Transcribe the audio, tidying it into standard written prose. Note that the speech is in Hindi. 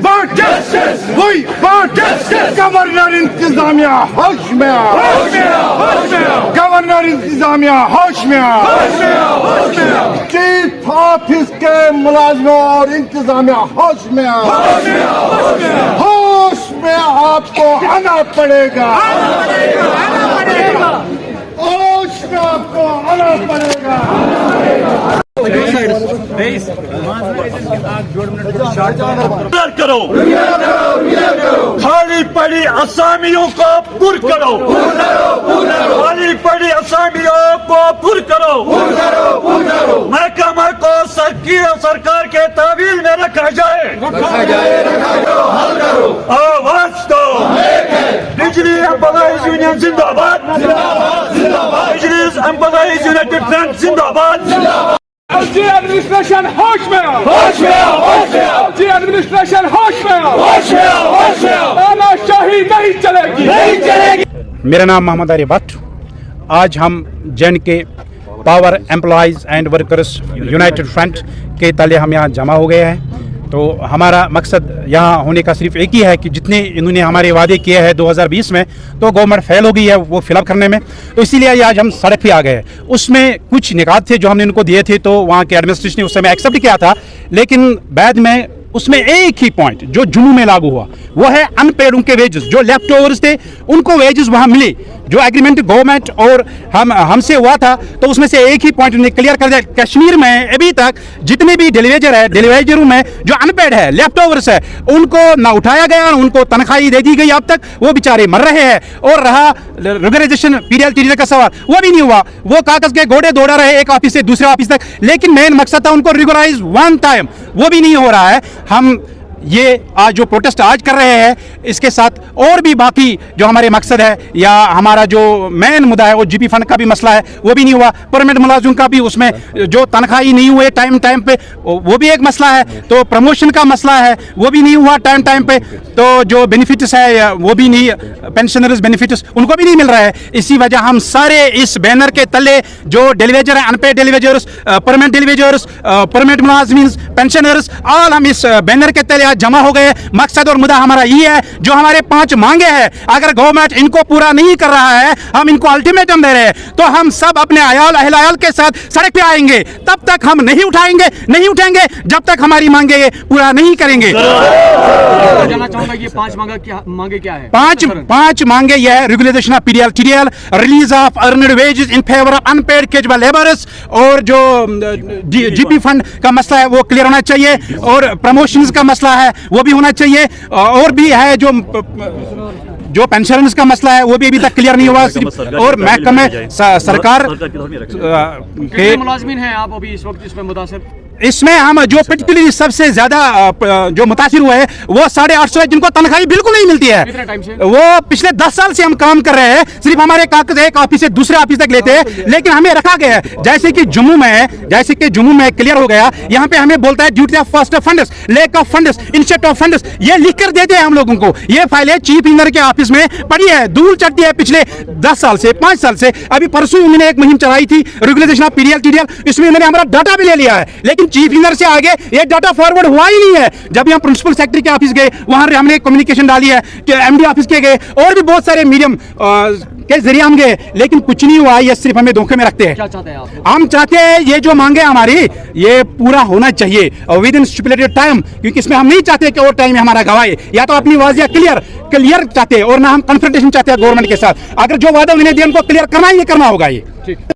want justice. We want justice. Governor इंतजामिया होश में आओ. होश में आओ. होश में आओ. Governor इंतजामिया होश में आओ. होश में आओ. होश में आओ. चीफ ऑफिस के मुलाजिमों और इंतजामिया होश में आओ. होश में आओ. होश में आओ. होश में आपको आना पड़ेगा. आना पड़ेगा. आना पड़ेगा. होश में आपको आना पड़ेगा. करो खाली पड़ी असामियों को पुर करो. खाली पड़ी असामियों को पुर करो. महकमा को सरकार के तहवील में रखा जाए. आवाज दो. बिजली एम्प्लॉइज यूनियन जिंदाबाद. बिजली एम्प्लॉइज यूनाइटेड फ्रंट जिंदाबाद. जी एडमिनिस्ट्रेशन होश में आओ. होश में आओ. होश में आओ. जी एडमिनिस्ट्रेशन होश में आओ. होश में आओ. होश में आओ. तानाशाही नहीं चलेगी. नहीं चलेगी. मेरा नाम मोहम्मद आरिफ भट्ट. आज हम जैन के power employees and workers United front के तले हम यहाँ जमा हो गए हैं. तो हमारा मकसद यहाँ होने का सिर्फ एक ही है कि जितने इन्होंने हमारे वादे किए हैं 2020 में, तो गवर्नमेंट फेल हो गई है वो फिलअप करने में. तो इसीलिए आज हम सड़क पे आ गए. उसमें कुछ निकात थे जो हमने उनको दिए थे, तो वहाँ के एडमिनिस्ट्रेशन ने उस समय एक्सेप्ट किया था. लेकिन बाद में उसमें एक ही पॉइंट जो जुम्मू में लागू हुआ वो है अनपेड उनके वेजेस जो लेफ्ट ओवर्स थे उनको वेजेस वहाँ मिले. जो एग्रीमेंट गवर्नमेंट और हमसे हुआ था, तो उसमें से एक ही पॉइंट उन्हें क्लियर कर दिया. कश्मीर में अभी तक जितने भी डेलीवेजरों में जो अनपेड है, लेफ्ट ओवर्स है, उनको ना उठाया गया, उनको तनख्वाही दे दी गई. अब तक वो बेचारे मर रहे हैं. और रहा रेगुलराइजेशन पीरियड का सवाल, वो भी नहीं हुआ. वो कागज के घोड़े दौड़ा रहे एक ऑफिस से दूसरे ऑफिस तक. लेकिन मेन मकसद था उनको रेगुलराइज वन टाइम, वो भी नहीं हो रहा है. हम ये आज जो प्रोटेस्ट आज कर रहे हैं, इसके साथ और भी बाकी जो हमारे मकसद है या हमारा जो मेन मुद्दा है वो जीपी फंड का भी मसला है, वो भी नहीं हुआ. परमानेंट मुलाजिम का भी उसमें जो तनख्वाही नहीं हुए टाइम पे, वो भी एक मसला है. तो प्रमोशन का मसला है, वो भी नहीं हुआ टाइम पे. तो जो बेनिफिट्स है वो भी नहीं, पेंशनर्स बेनिफिट्स उनको भी नहीं मिल रहा है. इसी वजह हम सारे इस बैनर के तले जो डेलीवेजर है, unpaid daily wagers, permanent daily wagers, permanent मुलाजिमीन, पेंशनर्स, ऑल हम इस बैनर के तले जमा हो गए. मकसद और मुद्दा हमारा ये है, जो हमारे 5 मांगे हैं, अगर गवर्नमेंट इनको पूरा नहीं कर रहा है, हम इनको अल्टीमेटम दे रहे हैं, तो हम सब अपने अहल के साथ सड़क पे आएंगे. तब तक हम नहीं उठाएंगे जब तक हमारी मांगे पूरा नहीं करेंगे. जानना चाहूंगा ये 5 मांगे क्या है? पांच मांगे यह है: regularisation of TDL, release of earned wages in favour of unpaid casual labourers, और जो जीपी फंड का मसला है वो क्लियर होना चाहिए, और प्रमोशंस का मसला है वो भी होना चाहिए, और भी है जो पेंशनर्स का मसला है वो भी अभी तक क्लियर नहीं हुआ. और महकमे सरकार के मुलाजिमीन हैं आप अभी इस वक्त इसमें मुतासिर? इसमें हम जो पर्टिकुलरली सबसे ज्यादा जो मुतासिर हुए हैं वो 850 है, जिनको तनख्वाही बिल्कुल नहीं मिलती है. कितने टाइम से? वो पिछले 10 साल से हम काम कर रहे हैं. सिर्फ हमारे कागज एक ऑफिस से दूसरे ऑफिस तक लेते हैं, लेकिन हमें रखा गया है. जैसे कि जम्मू में क्लियर हो गया, यहाँ पे हमें बोलता है duty of first funds, lake of funds, instead of funds, ये लिख कर देते हैं हम लोगों को. ये फाइलें चीफ इंजीनियर के ऑफिस में पड़ी है, धूल चढ़ती है पिछले 10 साल से, 5 साल से. अभी परसों उन्होंने एक मुहिम चलाई थी रेगुलेशन ऑफ TDL, इसमें उन्होंने हमारा डाटा भी ले लिया है. लेकिन चीफ इंजीनियर से आगे ये डाटा फॉरवर्ड हुआ ही नहीं है. जब हम प्रिंसिपल सेक्रेटरी के ऑफिस गए, वहां हमने कम्युनिकेशन डाली है, MD ऑफिस के गए, और भी बहुत सारे मीडियम के जरिए हम गए, लेकिन कुछ नहीं हुआ. ये सिर्फ हमें धोखे में रखते हैं. क्या चाहते हैं आप? हम चाहते हैं ये जो मांगे हमारी ये पूरा होना चाहिए विद इन स्टिपुलेटेड टाइम, क्योंकि इसमें हम नहीं चाहते कि और टाइम हमारा गवाए. या तो अपनी वाजिया क्लियर चाहते हैं, और ना हम कन्फ्रंटेशन चाहते हैं गवर्नमेंट के साथ. अगर जो वादा उन्हें दिया उनको क्लियर करना ही करना होगा. ये